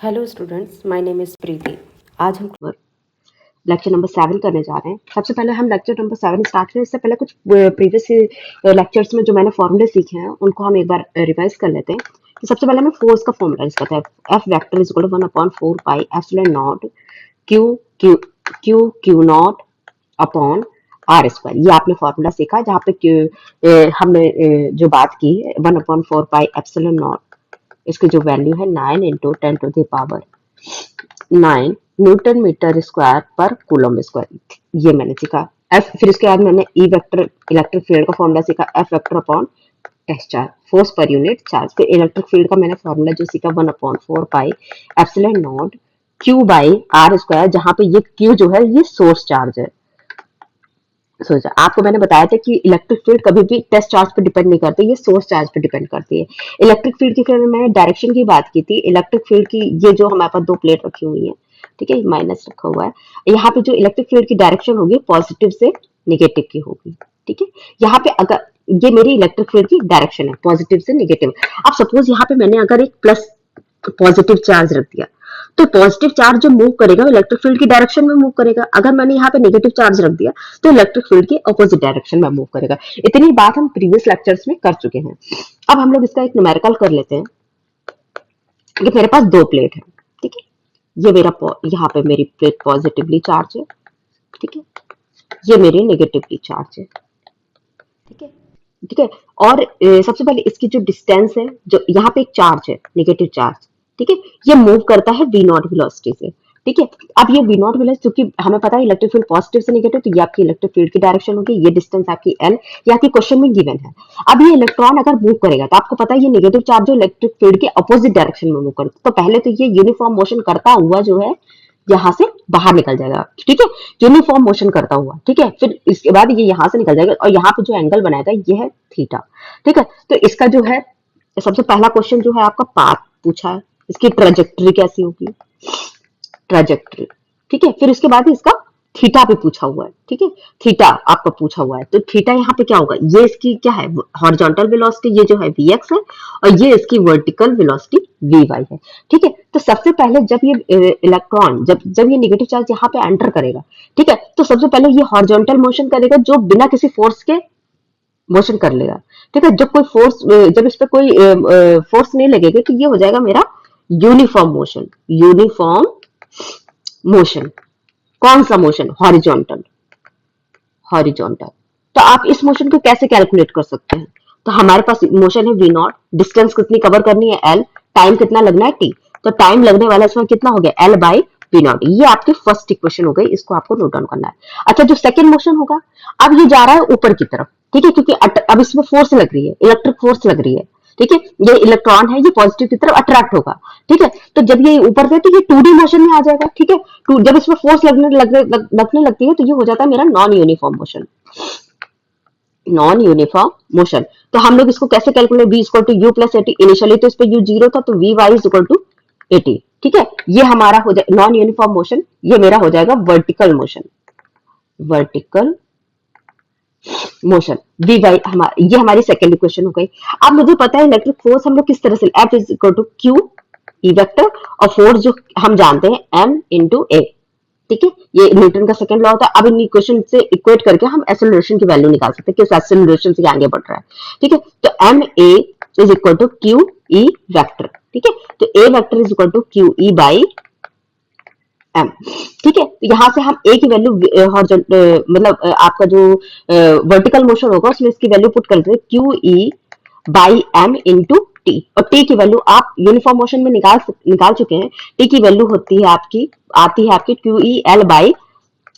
Hello students, my name is Preeti. आज हम lecture number 7 करने जा रहे हैं। सबसे पहले हम लेक्चर नंबर 7 स्टार्ट करें इससे पहले कुछ प्रीवियस लेक्चर्स में जो मैंने फॉर्मूले सीखे हैं उनको हम एक बार रिवाइज कर लेते हैं। तो सबसे पहले हमें फोर्स का फॉर्मूला इसका था, F vector is equal to 1/4 pi epsilon naught Q Q Q Q naught upon R square. ये आपने फॉर्मूला सीखा जहाँ पे हमने जो बात की 1/4 पाई एप्सिलॉन नॉट, इसकी जो वैल्यू है 9 इंटू 10⁻9 न्यूटन मीटर स्क्वायर पर कूलम स्क्वायर, ये मैंने सीखा। एफ, फिर इसके बाद मैंने ई वेक्टर इलेक्ट्रिक फील्ड का फॉर्मूला सीखा, F vector upon S charge, force पर यूनिट चार्ज। फिर इलेक्ट्रिक फील्ड का मैंने फॉर्मूला जो सीखा 1/4 pi epsilon naught Q by R square, जहां पे ये क्यू जो है ये सोर्स चार्ज है। सोचा आपको मैंने बताया था कि इलेक्ट्रिक फील्ड कभी भी टेस्ट चार्ज पे डिपेंड नहीं करती, ये सोर्स चार्ज पे डिपेंड करती है। इलेक्ट्रिक फील्ड की फिर मैंने डायरेक्शन की बात की थी। इलेक्ट्रिक फील्ड की ये जो हमारे पास दो प्लेट रखी हुई है, ठीक है, माइनस रखा हुआ है, यहाँ पे जो इलेक्ट्रिक फील्ड की डायरेक्शन होगी पॉजिटिव से निगेटिव की होगी, ठीक है। यहाँ पे अगर ये मेरी इलेक्ट्रिक फील्ड की डायरेक्शन है पॉजिटिव से निगेटिव। अब सपोज यहाँ पे मैंने अगर एक प्लस पॉजिटिव चार्ज रख दिया तो पॉजिटिव चार्ज जो मूव करेगा इलेक्ट्रिक फील्ड की डायरेक्शन में मूव करेगा। अगर मैंने यहाँ पे नेगेटिव चार्ज रख दिया तो इलेक्ट्रिक फील्ड की अपोजिट डायरेक्शन में मूव करेगा। इतनी बात हम प्रीवियस लेक्चर्स में कर चुके हैं। अब हम लोग इसका एक न्यूमेरिकल कर लेते हैं कि मेरे पास दो प्लेट है, ठीक है। ये मेरा यहाँ पे मेरी प्लेट पॉजिटिवली चार्ज है, ठीक है, ये मेरी नेगेटिवली चार्ज है, ठीक है, ठीक है। और सबसे पहले इसकी जो डिस्टेंस है, जो यहाँ पे एक चार्ज है नेगेटिव चार्ज, ठीक है, ये मूव करता है वी नॉट वेलोसिटी से, ठीक है। अब ये वी नॉट वेलोसिटी, क्योंकि हमें पता है इलेक्ट्रिक फील्ड पॉजिटिव से नेगेटिव, तो ये आपकी इलेक्ट्रिक फील्ड की डायरेक्शन होगी, ये डिस्टेंस आपकी एल, ये आपकी क्वेश्चन में गिवन है। अब ये इलेक्ट्रॉन अगर मूव करेगा तो आपको पता है ये नेगेटिव चार्ज जो इलेक्ट्रिक फील्ड के अपोजिट डायरेक्शन में मूव करता है, तो पहले तो ये यूनिफॉर्म मोशन करता हुआ जो है यहाँ से बाहर निकल जाएगा, ठीक है, यूनिफॉर्म मोशन करता हुआ, ठीक है। फिर इसके बाद ये यहाँ से निकल जाएगा और यहाँ पे जो एंगल बनाएगा ये है थीटा, ठीक है। तो इसका जो है सबसे पहला क्वेश्चन जो है आपका पाथ पूछा है, इसकी ट्रेजेक्टरी कैसी होगी, ट्रेजेक्टरी, ठीक है। फिर उसके बाद इसका थीटा भी पूछा हुआ है, ठीक है, थीटा आपका पूछा हुआ है। तो थीटा यहाँ पे क्या होगा, ये इसकी क्या है हॉरिजॉन्टल वेलोसिटी, ये जो है vx है, और ये इसकी वर्टिकल वेलोसिटी vy है, ठीक है। तो सबसे पहले जब ये इलेक्ट्रॉन जब ये नेगेटिव चार्ज यहाँ पे एंटर करेगा, ठीक है, तो सबसे पहले ये हॉरिजॉन्टल मोशन करेगा जो बिना किसी फोर्स के मोशन कर लेगा, ठीक है। जब कोई फोर्स, जब इस पे कोई फोर्स नहीं लगेगा तो ये हो जाएगा मेरा यूनिफॉर्म मोशन, यूनिफॉर्म मोशन। कौन सा मोशन, हॉरिजॉन्टल, हॉरिजॉन्टल। तो आप इस मोशन को कैसे कैलकुलेट कर सकते हैं, तो हमारे पास मोशन है वी नॉट, डिस्टेंस कितनी कवर करनी है एल, टाइम कितना लगना है टी, तो टाइम लगने वाला इसमें कितना हो गया एल बाई वी नॉट। ये आपकी फर्स्ट इक्वेशन हो गई, इसको आपको नोट डाउन करना है। अच्छा, जो सेकंड मोशन होगा, अब ये जा रहा है ऊपर की तरफ, ठीक है, क्योंकि अब इसमें फोर्स लग रही है, इलेक्ट्रिक फोर्स लग रही है, ठीक है। ये इलेक्ट्रॉन है, ये पॉजिटिव की तरफ अट्रैक्ट होगा, ठीक है। तो जब ये ऊपर से तो ये 2D मोशन में आ जाएगा, ठीक है। जब इसमें फोर्स लगने लगती है तो ये हो जाता है मेरा non uniform motion, non uniform motion. तो हम लोग इसको कैसे calculate, v equal to U plus AT, initially तो इस पे u जीरो था तो V Y is equal to AT, ठीक है। ये हमारा हो जाए नॉन यूनिफॉर्म मोशन, ये मेरा हो जाएगा vertical motion, vertical motion V Y, ये हमारी सेकेंड इक्वेशन हो गई। अब मुझे पता है इलेक्ट्रिक फोर्स हम लोग किस तरह से, F is equal to Q E vector, और फोर्स जो हम जानते हैं एम इंटू ए, ठीक है, ये न्यूटन का सेकंड लॉ होता है। अब इन इक्वेशन से इक्वेट करके हम एक्सेलरेशन की वैल्यू निकाल सकते हैं कि उस एक्सेलरेशन से आगे बढ़ रहा है, ठीक है। तो M A is equal to Q E vector, ठीक है। तो A vector is equal to Q E by M, ठीक है। तो यहां से हम ए की वैल्यू मतलब आपका जो वर्टिकल मोशन होगा उसमें इसकी वैल्यू पुट करते हैं Q E by M into T, और टी की वैल्यू आप यूनिफॉर्म मोशन में निकाल चुके हैं। टी की वैल्यू होती है आपकी, आती है आपकी Q E L by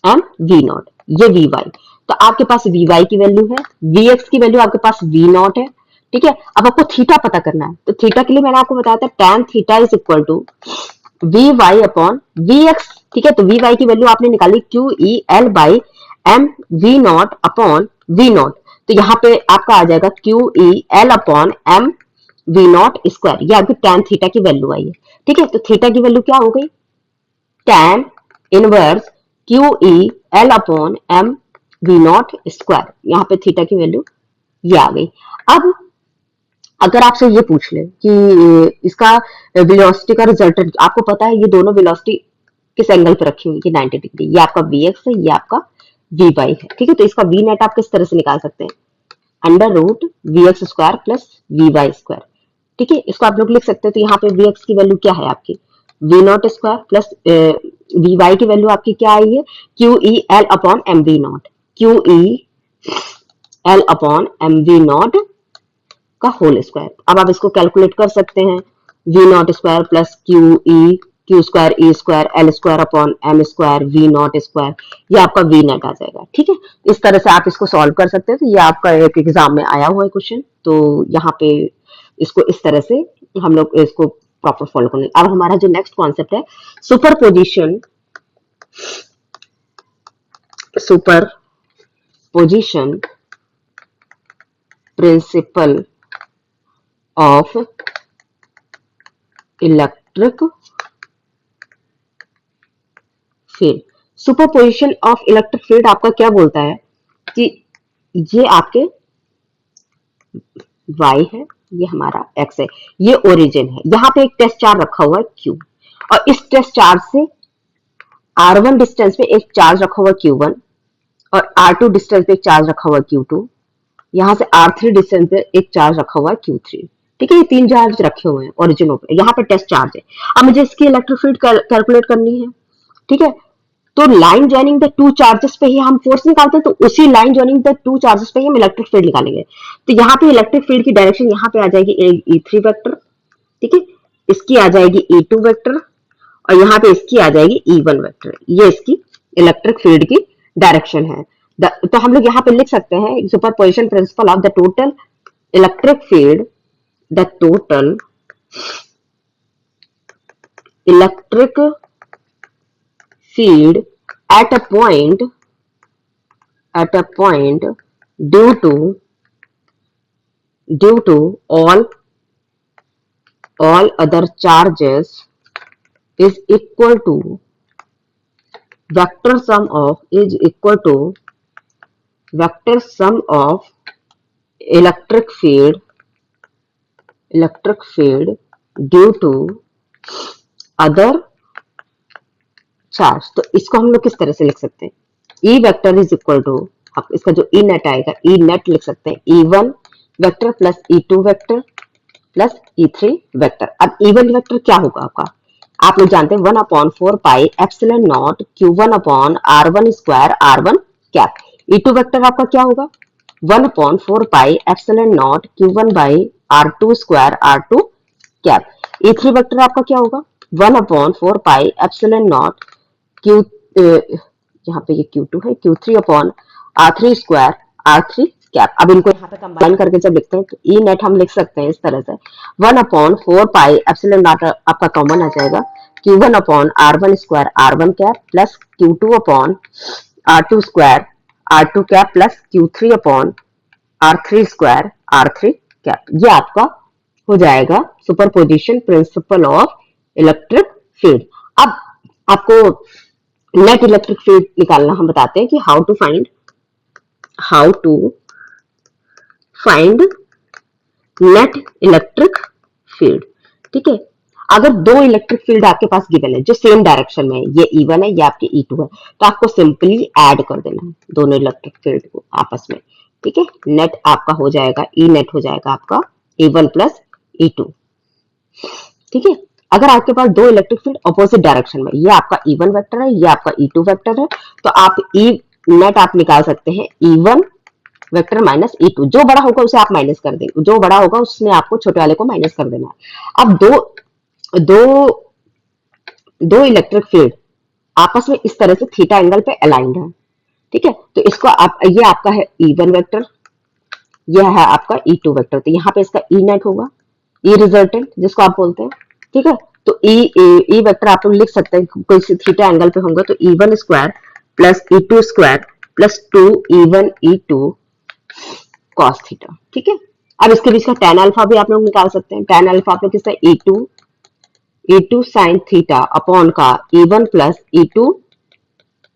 M V naught, ये वी वाई। तो आपके पास वी वाई की वैल्यू है, वी एक्स की वैल्यू आपके पास वी नॉट है, ठीक है। अब आपको थीटा पता करना है, तो थीटा के लिए मैंने आपको बताया था tan theta is equal to V Y upon V X, ठीक है। तो वी वाई की वैल्यू आपने निकाली Q E L by M V naught upon V naught, तो यहाँ पे आपका आ जाएगा Q E L upon M V naught square, ये आपकी tan थीटा की वैल्यू आई है, ठीक है। तो थीटा की वैल्यू क्या हो गई, tan inverse Q E L upon M V naught square, यहाँ पे थीटा की वैल्यू ये आ गई। अब अगर आपसे ये पूछ ले कि इसका वेलोसिटी का रिजल्टेंट, आपको पता है ये दोनों वेलोसिटी किस एंगल पे रखी हुई है, 90 डिग्री, ये आपका Vx है, ये आपका Vy है, ठीक है। तो इसका V नेट आप किस तरह से निकाल सकते हैं, under root Vx square plus Vy square, ठीक है। इसको आप लोग लिख सकते हैं। तो यहाँ पे Vx की वैल्यू क्या है आपकी, V naught square plus Vy की वैल्यू आपकी क्या आई है, Q E L upon M V naught, Q E L upon M V naught का होल स्क्वायर। अब आप इसको कैलकुलेट कर सकते हैं, V naught square plus Q square E square L square upon M square V naught square, ये आपका V net आ जाएगा, ठीक है। इस तरह से आप इसको सॉल्व कर सकते हैं। तो ये आपका एक एग्जाम में आया हुआ है क्वेश्चन, तो यहाँ पे इसको इस तरह से हम लोग इसको प्रॉपर फॉलो करेंगे। अब हमारा जो नेक्स्ट कॉन्सेप्ट है, super position, super position principle of electric field. Superposition of electric field आपका क्या बोलता है कि ये आपके y है, ये हमारा x है, ये ओरिजिन है, यहाँ पे एक टेस्ट चार्ज रखा हुआ है q, और इस टेस्ट चार्ज से r1 डिस्टेंस पे एक चार्ज रखा हुआ है q1, और r2 डिस्टेंस पे एक चार्ज रखा हुआ है q2, यहाँ से r3 डिस्टेंस पे एक चार्ज रखा हुआ है q3, ठीक है। ये 3 चार्ज रखे हुए हैं ओरिजिन पे, यहाँ पे टेस्ट चार्ज है। अब मुझे इसकी इलेक्ट्रिक फील्ड कैलकुलेट करनी है, ठीक है। तो line joining the two charges पे ही हम फोर्स निकालते हैं, तो उसी line joining the two charges पे ही हम इलेक्ट्रिक फील्ड निकालेंगे। तो यहाँ पे इलेक्ट्रिक फील्ड की डायरेक्शन यहाँ पे आ जाएगी E3 वेक्टर, ठीक है, इसकी आ जाएगी E2 वेक्टर, और यहाँ पे इसकी आ जाएगी E1 वेक्टर। ये इसकी इलेक्ट्रिक फील्ड की डायरेक्शन है। तो हम लोग यहाँ पे लिख सकते हैं superposition principle of the total electric field, the total electric field at a point due to all other charges is equal to vector sum of electric field due to other charge. तो इसको हम लोग किस तरह से लिख सकते हैं, E vector is equal to, आप इसका जो ई नेट आएगा, ई नेट लिख सकते हैं E1 vector plus E2 vector plus E3 vector. अब E1 वेक्टर क्या होगा आपका, आप लोग जानते हैं 1/4 pi epsilon not Q1 upon R1 square R1 cap. E2 vector आपका क्या होगा, 1/4 pi epsilon not Q1 by R2 square R2 cap. E3 vector आपका क्या होगा, 1/4 पाई एप्सिलॉन नॉट Q, यहाँ पे ये Q2 है, Q3 upon R3 square R3 cap. अब इनको यहाँ पे कंबाइन करके जब लिखते हैं तो ई नेट हम लिख सकते हैं इस तरह से, 1/4 पाई एप्सिलॉन नॉट आपका कॉमन आ जाएगा, Q1 upon R1 square R1 cap plus Q2 upon R2 square R2 cap plus Q3 upon R3 square R3 cap. ये आपका हो जाएगा superposition principle of electric field. अब आपको नेट इलेक्ट्रिक फील्ड निकालना हम बताते हैं कि how to find net electric field, ठीक है। अगर दो इलेक्ट्रिक फील्ड आपके पास गिवन है जो सेम डायरेक्शन में है, ये E1 है, ये आपकी E2 है, तो आपको सिंपली ऐड कर देना है दोनों इलेक्ट्रिक फील्ड को आपस में, ठीक है। नेट आपका हो जाएगा, ई नेट हो जाएगा आपका E1 प्लस E2, ठीक है। अगर आपके पास दो इलेक्ट्रिक फील्ड अपोजिट डायरेक्शन में, ये आपका E1 वेक्टर है, ये आपका E2 वेक्टर है, तो आप ई नेट आप निकाल सकते हैं E1 वेक्टर माइनस E2, जो बड़ा होगा उसे आप माइनस कर देंगे, जो बड़ा होगा उसमें आपको छोटे वाले को माइनस कर देना है। अब दो इलेक्ट्रिक फील्ड आपस में इस तरह से थीटा एंगल पे अलाइंड है, ठीक है। तो इसको आप, ये आपका है E1 वेक्टर, यह है आपका E2 वेक्टर, तो यहाँ पे इसका ई नेट होगा, ई रिजल्टेंट जिसको आप बोलते हैं, ठीक है। तो ई वेक्टर आप लोग लिख सकते हैं, कोई सी थीटा एंगल पे होंगे तो E1 square plus E2 square plus 2E1 E2 cos theta, ठीक है। अब इसके बीच का tan अल्फा भी आप लोग निकाल सकते हैं। tan अल्फा आप लोग किसका, E2 साइन थीटा अपॉन का E1 plus E2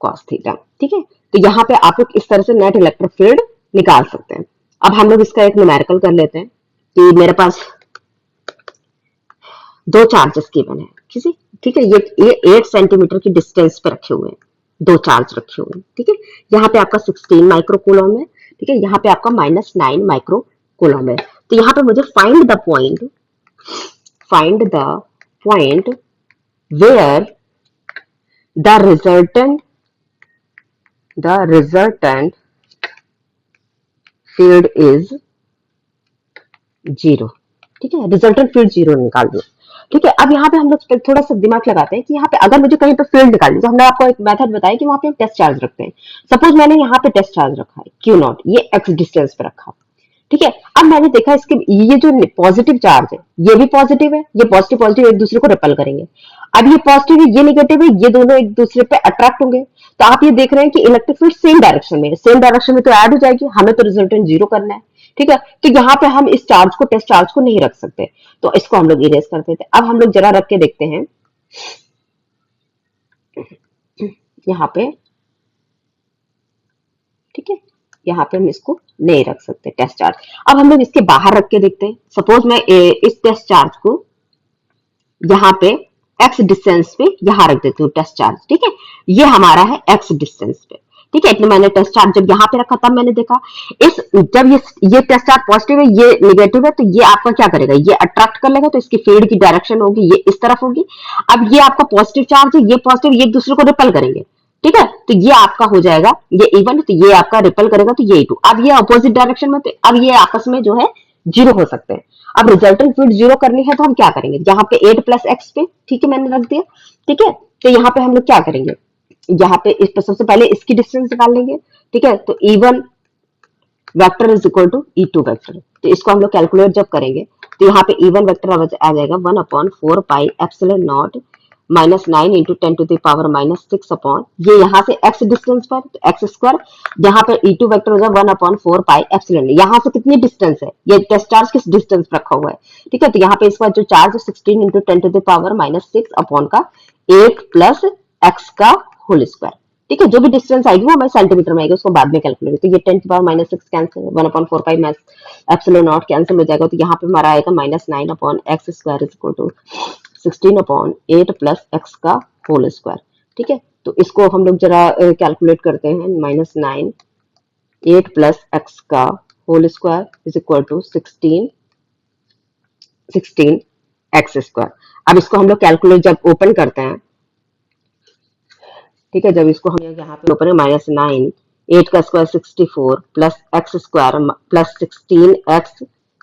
cos theta, ठीक है। तो यहाँ पे आप लोग इस तरह से नेट इलेक्ट्रिक फील्ड निकाल सकते हैं। अब हम लोग इसका एक न्यूमेरिकल कर लेते हैं। कि मेरे पास दो चार्जेस गिवन है किसी, ठीक है, ये 8 सेंटीमीटर की डिस्टेंस पे रखे हुए हैं, दो चार्ज रखे हुए हैं, ठीक है। यहाँ पे आपका 16 माइक्रो कूलम है, ठीक है, यहाँ पे आपका -9 माइक्रो कूलम है। तो यहाँ पे मुझे find the point where the resultant field is 0, ठीक है, रिजल्टेंट फील्ड 0 निकाल दो, ठीक है। अब यहाँ पे हम लोग थोड़ा सा दिमाग लगाते हैं कि यहाँ पे अगर मुझे कहीं पे फील्ड निकालनी, तो हमने आपको एक मेथड बताया कि वहां पे हम टेस्ट चार्ज रखते हैं। सपोज मैंने यहाँ पे टेस्ट चार्ज रखा है क्यू नॉट, ये एक्स डिस्टेंस पे रखा, ठीक है। अब मैंने देखा इसके ये जो पॉजिटिव चार्ज है ये भी पॉजिटिव है, ये पॉजिटिव पॉजिटिव एक दूसरे को रिपल करेंगे। अब ये पॉजिटिव है ये निगेटिव है, ये दोनों एक दूसरे पे अट्रैक्ट होंगे। तो आप ये देख रहे हैं कि इलेक्ट्रिक फील्ड सेम डायरेक्शन में है, सेम डायरेक्शन में तो ऐड हो जाएगी, हमें तो रिजल्टेंट 0 करना है, ठीक है। तो यहाँ पे हम इस चार्ज को, टेस्ट चार्ज को नहीं रख सकते, तो इसको हम लोग इरेज कर देते हैं। अब हम लोग जरा रख के देखते हैं यहाँ पे, ठीक है, यहाँ पे हम इसको नहीं रख सकते टेस्ट चार्ज। अब हम लोग इसके बाहर रख के देखते हैं। सपोज मैं इस टेस्ट चार्ज को यहाँ पे एक्स डिस्टेंस पे यहाँ रख देती हूँ टेस्ट चार्ज, ठीक है, ये हमारा है एक्स डिस्टेंस पे, ठीक है। इतने मैंने टेस्ट चार्ज जब यहाँ पे रखा तब मैंने देखा इस जब ये टेस्ट चार्ज पॉजिटिव है ये निगेटिव है, तो ये आपका क्या करेगा, ये अट्रैक्ट कर लेगा, तो इसकी फील्ड की डायरेक्शन होगी ये इस तरफ होगी। अब ये आपका पॉजिटिव चार्ज है, ये पॉजिटिव, ये एक दूसरे को रिपल करेंगे, ठीक है, तो ये आपका हो जाएगा ये E1, तो ये आपका रिपल करेगा तो ये E2। अब ये अपोजिट डायरेक्शन में, तो अब ये आपस में जो है 0 हो सकते हैं। अब रिजल्टेंट फील्ड 0 करनी है तो हम क्या करेंगे, यहाँ पे 8 + x पे, ठीक है, मैंने रख दिया, ठीक है। तो यहाँ पे हम लोग क्या करेंगे, यहाँ पे इस पर सबसे पहले इसकी डिस्टेंस निकाल लेंगे, ठीक है। तो E1 vector is equal to E2 vector, तो इसको हम लोग कैलकुलेट जब करेंगे तो यहाँ पे E1 वेक्टर आ जाएगा 1/4 pi epsilon not -9 into 10⁻⁻6 upon, ये यहाँ से x डिस्टेंस पर तो x स्क्वायर, यहाँ पर E2 वेक्टर हो जाएगा 1/4 पाई एप्सिलॉन, यहाँ से कितनी डिस्टेंस है, ये टेस्ट चार्ज किस डिस्टेंस पर रखा हुआ है, ठीक है। तो यहाँ पे इसका जो चार्ज है 16 इंटू 10⁻⁻6 अपॉन का 8 + x का होल स्क्वायर, ठीक है। जो भी डिस्टेंस आएगी वो हमारे सेंटीमीटर में आएगी, उसको बाद में कैलकुलेट, तो ये 10⁻6 cancel, 1/4 pi epsilon naught cancel हो जाएगा, तो यहाँ पे हमारा आएगा -9 upon x square is equal to 16 upon 8 + x का होल स्क्वायर, ठीक है। तो इसको हम लोग जरा कैलकुलेट करते हैं, -9 8 + x का whole square is equal to 16 x square. अब इसको हम लोग कैलकुलेट जब ओपन करते हैं, ठीक है, जब इसको हम यहाँ पे ओपन है -9 8 का square 64 + x square + 16x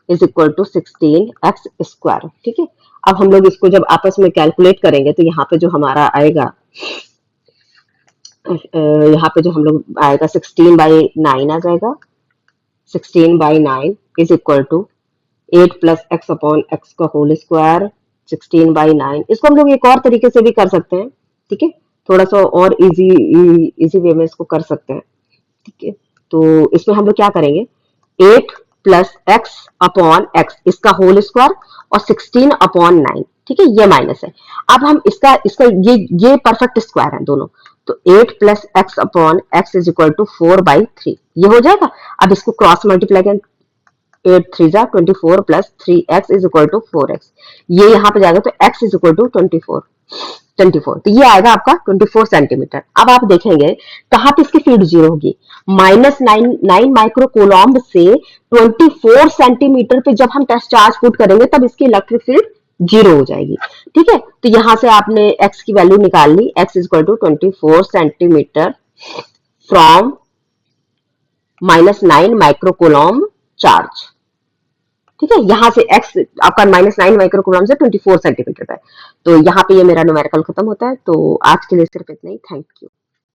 is equal to 16x square, ठीक है। अब हम लोग इसको जब आपस में कैलकुलेट करेंगे तो यहाँ पे जो हमारा आएगा, यहाँ पे जो हम लोग आएगा 16/9 आ जाएगा, 16/9 is equal to 8 + x upon x का होल स्क्वायर 16/9। इसको हम लोग एक और तरीके से भी कर सकते हैं, ठीक है, थोड़ा सा और इजी वे में इसको कर सकते हैं, ठीक है। तो इसमें हम लोग क्या करेंगे, 8 + x अपॉन x इसका होल स्क्वायर और 16/9, ठीक है, ये माइनस है। अब हम इसका इसका ये परफेक्ट स्क्वायर है दोनों, तो 8 + x upon x is equal to 4/3, ये हो जाएगा। अब इसको क्रॉस मल्टीप्लाई करें, 8 3 जा 24 + 3x is equal to 4x, ये यहाँ पे जाएगा तो x इज इक्वल टू 24, तो ये आएगा आपका 24 सेंटीमीटर। अब आप देखेंगे कहाँ पे इसकी फील्ड 0 होगी, -9 माइक्रो कोलॉम्ब से 24 सेंटीमीटर पे जब हम टेस्ट चार्ज पुट करेंगे तब इसकी इलेक्ट्रिक फील्ड 0 हो जाएगी, ठीक है। तो यहाँ से आपने x की वैल्यू निकाल ली, x is equal to 24 centimetre from -9 micro coulomb charge, ठीक है। यहाँ से x आपका -9 माइक्रो कूलम से 24 सेंटीमीटर पे, तो यहाँ पे ये मेरा न्यूमेरिकल खत्म होता है। तो आज के लिए सिर्फ इतना ही, थैंक यू।